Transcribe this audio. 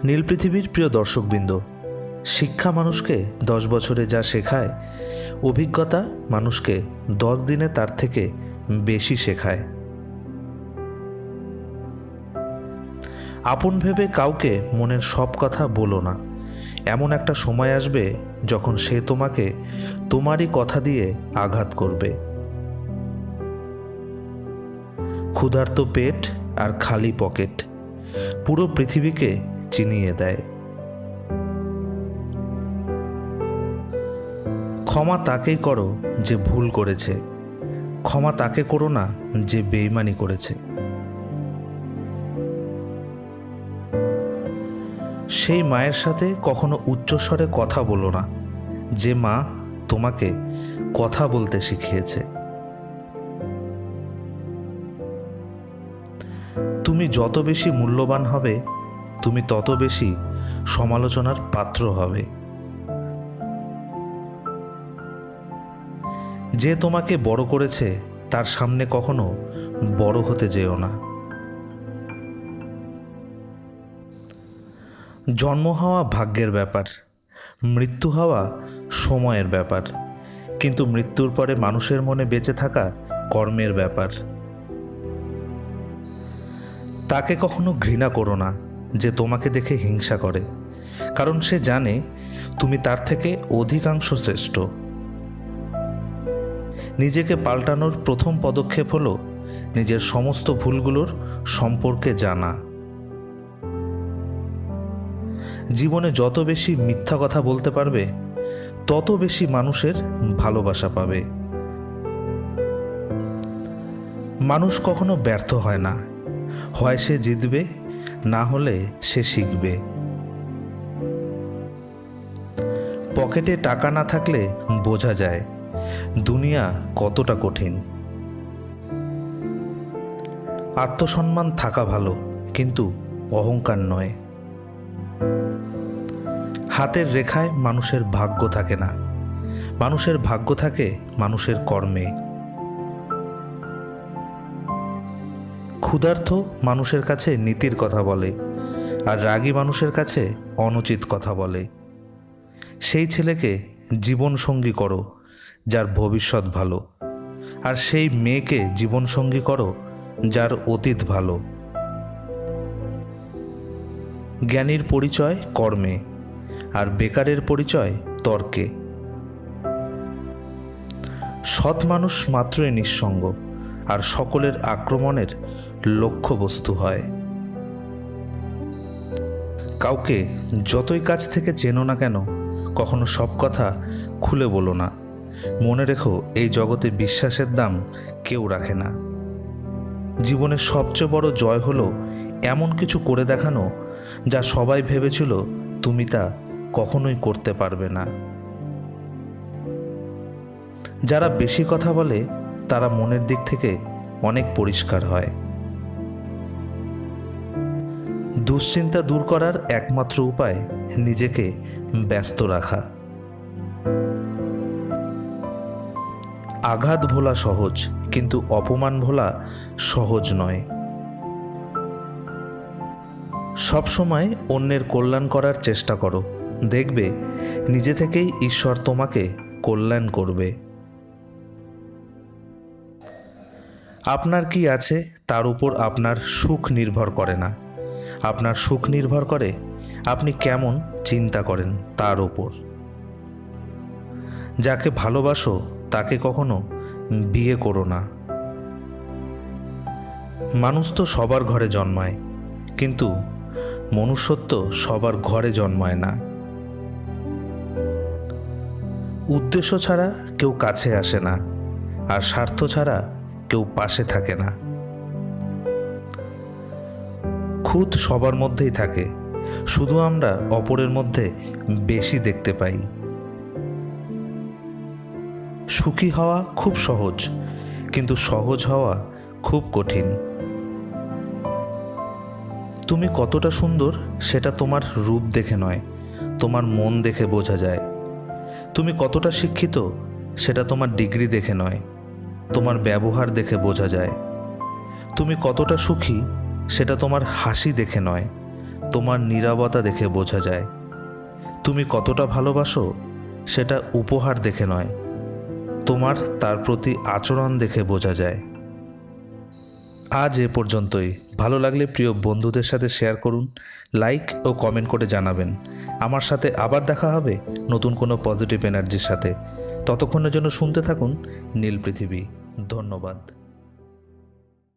নীল পৃথিবীর প্রিয় দর্শকবৃন্দ, শিক্ষা মানুষকে 10 বছরে যা শেখায়, অভিজ্ঞতা মানুষকে 10 দিনে তার থেকে বেশি শেখায়। আপন ভেবে কাউকে মনের সব কথা বলো না। এমন একটা সময় আসবে যখন সে তোমাকে তোমারই কথা দিয়ে আঘাত করবে। ক্ষুধার্ত পেট আর খালি পকেট পুরো পৃথিবীকে চিনিয়ে দেয়। ক্ষমা তাকেই করো যে ভুল করেছে, ক্ষমা তাকে করো না যে বেইমানি করেছে। সেই মায়ের সাথে কখনো উচ্চস্বরে কথা বলো না, যে মা তোমাকে কথা বলতে শিখিয়েছে। তুমি যত বেশি মূল্যবান হবে, তুমি তত বেশি সমালোচনার পাত্র হবে। যে তোমাকে বড় করেছে তার সামনে কখনো বড় হতে যেও না। জন্ম হওয়া ভাগ্যের ব্যাপার, মৃত্যু হওয়া সময়ের ব্যাপার, কিন্তু মৃত্যুর পরে মানুষের মনে বেঁচে থাকা কর্মের ব্যাপার। তাকে কখনো ঘৃণা করো না যে তোমাকে দেখে হিংসা করে, কারণ সে জানে তুমি তার থেকে অধিকাংশ শ্রেষ্ঠ। নিজেকে পাল্টানোর প্রথম পদক্ষেপ হলো নিজের সমস্ত ভুলগুলোর সম্পর্কে জানা। জীবনে যত বেশি মিথ্যা কথা বলতে পারবে, তত বেশি মানুষের ভালোবাসা পাবে। মানুষ কখনো ব্যর্থ হয় না, হয় সে জিতবে, না হলে সে শিখবে। পকেটে টাকা না থাকলে বোঝা যায় দুনিয়া কতটা কঠিন। আত্মসম্মান থাকা ভালো, কিন্তু অহংকার নয়। হাতের রেখায় মানুষের ভাগ্য থাকে না, মানুষের ভাগ্য থাকে মানুষের কর্মে। ক্ষুধার্ত মানুষের কাছে নীতির কথা বলে, আর রাগী মানুষের কাছে অনুচিত কথা বলে। সেই ছেলেকে জীবনসঙ্গী করো যার ভবিষ্যৎ ভালো, আর সেই মেয়েকে জীবনসঙ্গী করো যার অতীত ভালো। জ্ঞানীর পরিচয় কর্মে, আর বেকারের পরিচয় তর্কে। সৎ মানুষ মাত্রই নিঃসঙ্গ, আর সকলের আক্রমণের লক্ষ্যবস্তু হয়। কাউকে যতই কাছ থেকে চেনো না কেন, কখনো সব কথা খুলে বলো না। মনে রেখো, এই জগতে বিশ্বাসের দাম কেউ রাখে না। জীবনের সবচেয়ে বড় জয় হলো এমন কিছু করে দেখানো যা সবাই ভেবেছিল তুমি তা কখনোই করতে পারবে না। যারা বেশি কথা বলে তারা মনের দিক থেকে অনেক পরিষ্কার হয়। দুশ্চিন্তা দূর করার একমাত্র উপায় নিজেকে ব্যস্ত রাখা। আঘাত ভোলা সহজ, কিন্তু অপমান ভোলা সহজ নয়। সবসময় অন্যের কল্যাণ করার চেষ্টা করো, দেখবে নিজে থেকেই ঈশ্বর তোমাকে কল্যাণ করবে। আপনার কি আছে তার উপর আপনার সুখ নির্ভর করে না, আপনার সুখ নির্ভর করে আপনি কেমন চিন্তা করেন তার উপর। যাকে ভালোবাসো তাকে কখনো বিয়ে করো না। মানুষ তো সবার ঘরে জন্মায়, কিন্তু মনুষ্যত্ব সবার ঘরে জন্মায় না। উদ্দেশ্য ছাড়া কেউ কাছে আসে না, আর স্বার্থ ছাড়া কেউ পাশে থাকে না। খুঁত সবার মধ্যেই থাকে, শুধু আমরা অপরের মধ্যে বেশি দেখতে পাই। সুখী হওয়া খুব সহজ, কিন্তু সহজ হওয়া খুব কঠিন। তুমি কতটা সুন্দর সেটা তোমার রূপ দেখে নয়, তোমার মন দেখে বোঝা যায়। তুমি কতটা শিক্ষিত সেটা তোমার ডিগ্রি দেখে নয়, তোমার ব্যবহার দেখে বোঝা যায়। তুমি কতটা সুখী সেটা তোমার হাসি দেখে নয়, তোমার নীরবতা দেখে বোঝা যায়। তুমি কতটা ভালোবাসো সেটা উপহার দেখে নয়, তোমার তার প্রতি আচরণ দেখে বোঝা যায়। আজ এ পর্যন্তই। ভালো লাগলে প্রিয় বন্ধুদের সাথে শেয়ার করুন, লাইক ও কমেন্ট করে জানাবেন। আমার সাথে আবার দেখা হবে নতুন কোনো পজিটিভ এনার্জির সাথে। ততক্ষণের জন্য শুনতে থাকুন নীল পৃথিবী। ধন্যবাদ।